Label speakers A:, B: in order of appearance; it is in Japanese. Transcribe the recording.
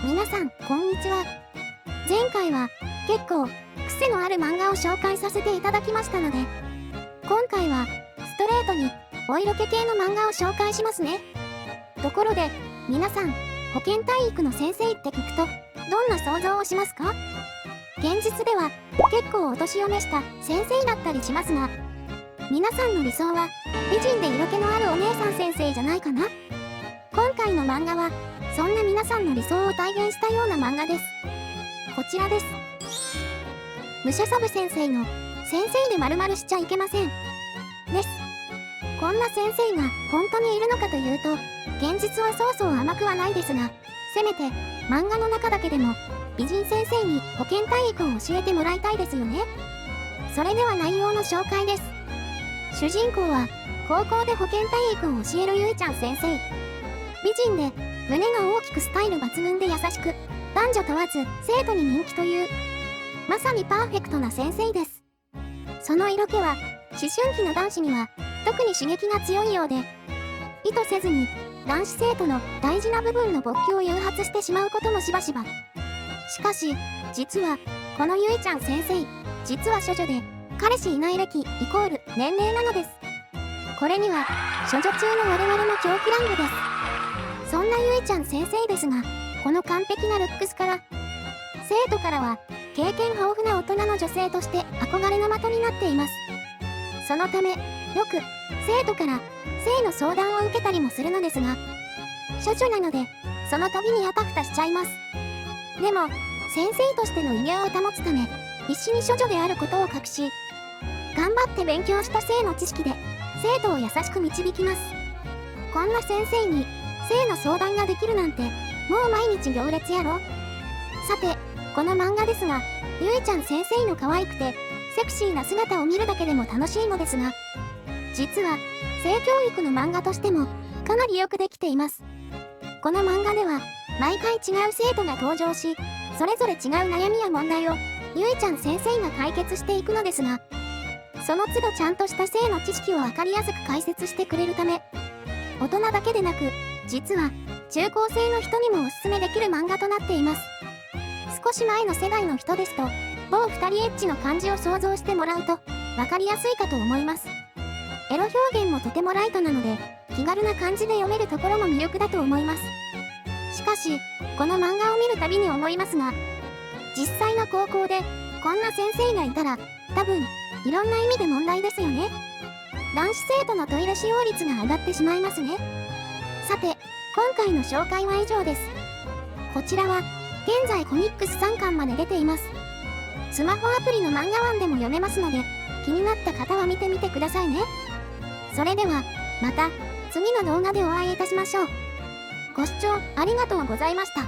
A: 皆さん、こんにちは。前回は結構癖のある漫画を紹介させていただきましたので、今回はストレートにお色気系の漫画を紹介しますね。ところで、皆さん、保健体育の先生って聞くと、どんな想像をしますか？現実では結構お年を召した先生だったりしますが、皆さんの理想は美人で色気のあるお姉さん先生じゃないかな？今回の漫画はそんな皆さんの理想を体現したような漫画です。こちらです。武者サブ先生の先生で〇〇しちゃいけませんです。こんな先生が本当にいるのかというと、現実はそうそう甘くはないですが、せめて漫画の中だけでも美人先生に保健体育を教えてもらいたいですよね。それでは内容の紹介です。主人公は高校で保健体育を教えるゆいちゃん先生。美人で胸が大きくスタイル抜群で優しく、男女問わず生徒に人気というまさにパーフェクトな先生です。その色気は思春期の男子には特に刺激が強いようで、意図せずに男子生徒の大事な部分の勃起を誘発してしまうこともしばしば。しかし実はこのゆいちゃん先生、実は処女で彼氏いない歴イコール年齢なのです。これには処女中の我々も狂気乱舞です。そんなゆいちゃん先生ですが、この完璧なルックスから生徒からは経験豊富な大人の女性として憧れの的になっています。そのためよく生徒から性の相談を受けたりもするのですが、処女なのでその度にあたふたしちゃいます。でも先生としての威厳を保つため、必死に処女であることを隠し、頑張って勉強した性の知識で生徒を優しく導きます。こんな先生に性の相談ができるなんて、もう毎日行列やろ。さて、この漫画ですが、ゆいちゃん先生の可愛くてセクシーな姿を見るだけでも楽しいのですが、実は性教育の漫画としてもかなりよくできています。この漫画では毎回違う生徒が登場し、それぞれ違う悩みや問題をゆいちゃん先生が解決していくのですが、その都度ちゃんとした性の知識を分かりやすく解説してくれるため、大人だけでなく実は中高生の人にもおすすめできる漫画となっています。少し前の世代の人ですと、某二人エッチの感じを想像してもらうと分かりやすいかと思います。エロ表現もとてもライトなので、気軽な感じで読めるところも魅力だと思います。しかしこの漫画を見るたびに思いますが、実際の高校でこんな先生がいたら多分いろんな意味で問題ですよね。男子生徒のトイレ使用率が上がってしまいますね。さて、今回の紹介は以上です。こちらは現在コミックス3巻まで出ています。スマホアプリの漫画ワンでも読めますので、気になった方は見てみてくださいね。それではまた次の動画でお会いいたしましょう。ご視聴ありがとうございました。